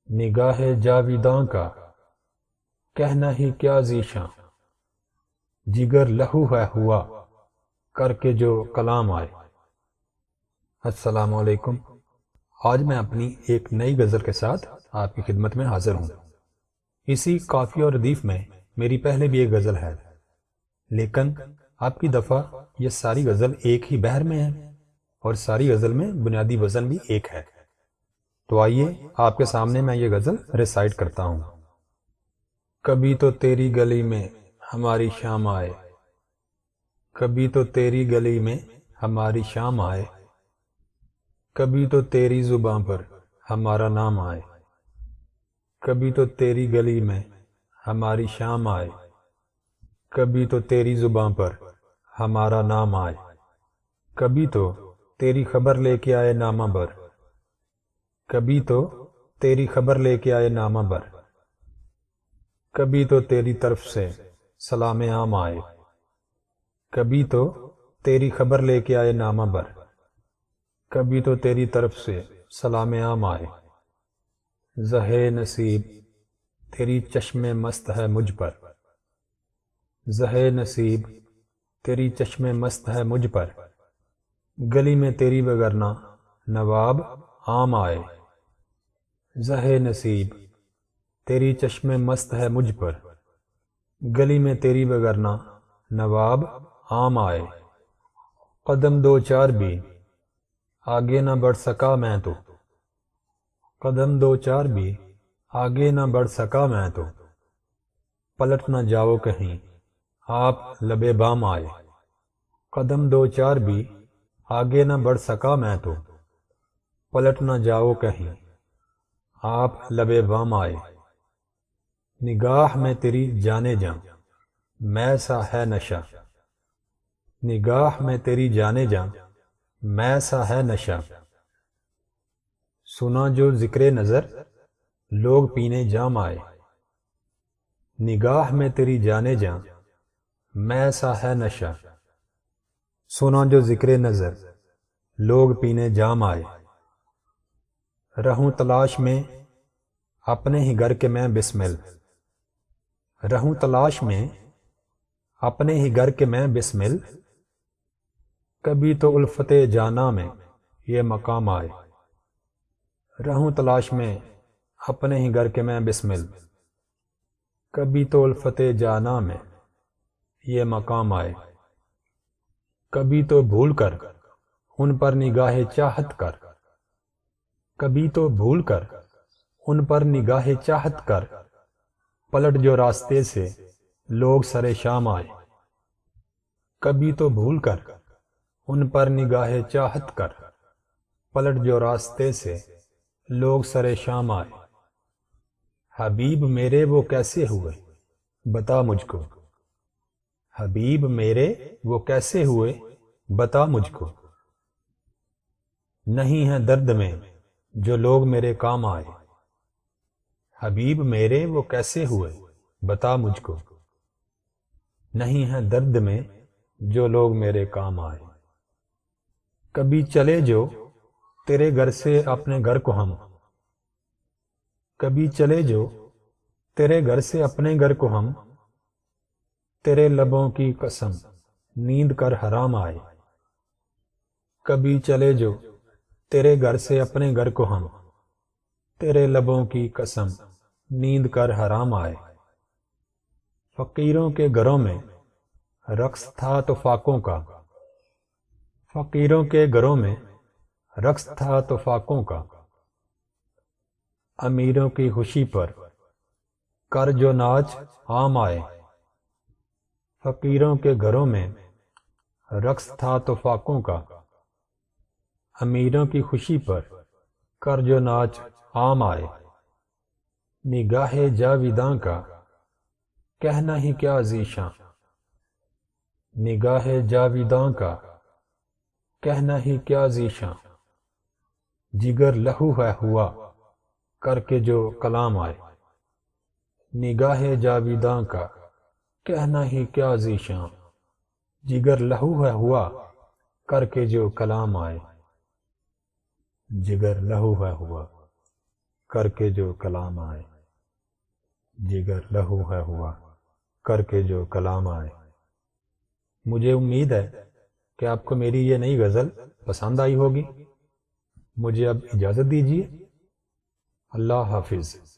نگاہ جاویداں کا کہنا ہی کیا ذیشاں، جگر لہو ہے ہوا کر کے جو کلام آئے۔ السلام علیکم۔ آج میں اپنی ایک نئی غزل کے ساتھ آپ کی خدمت میں حاضر ہوں۔ اسی قافیہ اور ردیف میں میری پہلے بھی ایک غزل ہے، لیکن آپ کی دفعہ یہ ساری غزل ایک ہی بحر میں ہے اور ساری غزل میں بنیادی وزن بھی ایک ہے۔ تو آئیے آپ کے سامنے میں یہ غزل ریسائٹ کرتا ہوں۔ کبھی تو تیری گلی میں ہماری شام آئے، کبھی تو تیری گلی میں ہماری شام آئے، کبھی تو تیری زباں پر ہمارا نام آئے، کبھی تو تیری گلی میں ہماری شام آئے، کبھی تو تیری زباں پر ہمارا نام آئے، کبھی تو تیری خبر لے کے آئے نامہ بر، کبھی تو تیری خبر لے کے آئے نامہ بر، کبھی تو تیری طرف سے سلام عام آئے، کبھی تو تیری خبر لے کے آئے نامہ بر، کبھی تو تیری طرف سے سلام عام آئے۔ زہے نصیب تیری چشم مست ہے مجھ پر، زہے نصیب تیری چشم مست ہے مجھ پر، گلی میں تیری وگرنہ نواب عام آئے۔ زہے نصیب تیری چشم مست ہے مجھ پر، گلی میں تیری وگرنہ نواب عام آئے۔ قدم دو چار بھی آگے نہ بڑھ سکا میں تو، قدم دو چار بھی آگے نہ بڑھ سکا میں تو، پلٹ نہ جاؤ کہیں آپ لب بام آئے۔ قدم دو چار بھی آگے نہ بڑھ سکا میں تو، پلٹ نہ جاؤ کہیں آپ لب بام آئے۔ نگاہ میں تیری جانے جاں میں سا ہے نشہ، نگاہ میں تیری جانے جاں میں سا ہے نشہ، سنا جو ذکر نظر لوگ پینے جام آئے۔ نگاہ میں تیری جانے جاں میں سا ہے نشہ، سنا جو ذکر نظر لوگ پینے جام آئے۔ رہوں تلاش میں اپنے ہی گھر کے میں بسمل، رہوں تلاش میں اپنے ہی گھر کے میں بسمل، کبھی تو الفت جانا میں یہ مقام آئے۔ رہوں تلاش میں اپنے ہی گھر کے میں بسمل، کبھی تو الفت جانا میں یہ مقام آئے۔ کبھی تو بھول کر ان پر نگاہ چاہت کر، کبھی تو بھول کر ان پر نگاہ چاہت کر، پلٹ جو راستے سے لوگ سر شام آئے۔ کبھی تو بھول کر ان پر نگاہ چاہت کر، پلٹ جو راستے سے لوگ سر شام آئے۔ حبیب میرے وہ کیسے ہوئے بتا مجھ کو، حبیب میرے وہ کیسے ہوئے بتا مجھ کو، نہیں ہے درد میں جو لوگ میرے کام آئے۔ حبیب میرے وہ کیسے ہوئے بتا مجھ کو، نہیں ہے درد میں جو لوگ میرے کام آئے۔ کبھی چلے جو تیرے گھر سے اپنے گھر کو ہم، کبھی چلے جو تیرے گھر سے اپنے گھر کو ہم، تیرے لبوں کی قسم نیند کر حرام آئے۔ کبھی چلے جو تیرے گھر سے اپنے گھر کو ہم، تیرے لبوں کی قسم نیند کر حرام آئے۔ فقیروں کے گھروں میں رقص تھا تو فاقوں کا، فقیروں کے گھروں میں رقص تھا تو فاقوں کا، امیروں کی خوشی پر کر جو ناچ عام آئے۔ فقیروں کے گھروں میں رقص تھا تو فاقوں کا، امیروں کی خوشی پر کر جو ناچ عام آئے۔ نگاہ جاویداں کا کہنا ہی کیا ذیشاں، نگاہ جاویداں کا کہنا ہی کیا ذیشاں، جگر لہو ہے ہوا کر کے جو کلام آئے۔ نگاہ جاویداں کا کہنا ہی کیا ذیشاں، جگر لہو ہے ہوا کر کے جو کلام آئے، جگر لہو ہے ہوا کر کے جو کلام آئے، جگر لہو ہے ہوا کر کے جو کلام آئے۔ مجھے امید ہے کہ آپ کو میری یہ نئی غزل پسند آئی ہوگی۔ مجھے اب اجازت دیجیے، اللہ حافظ۔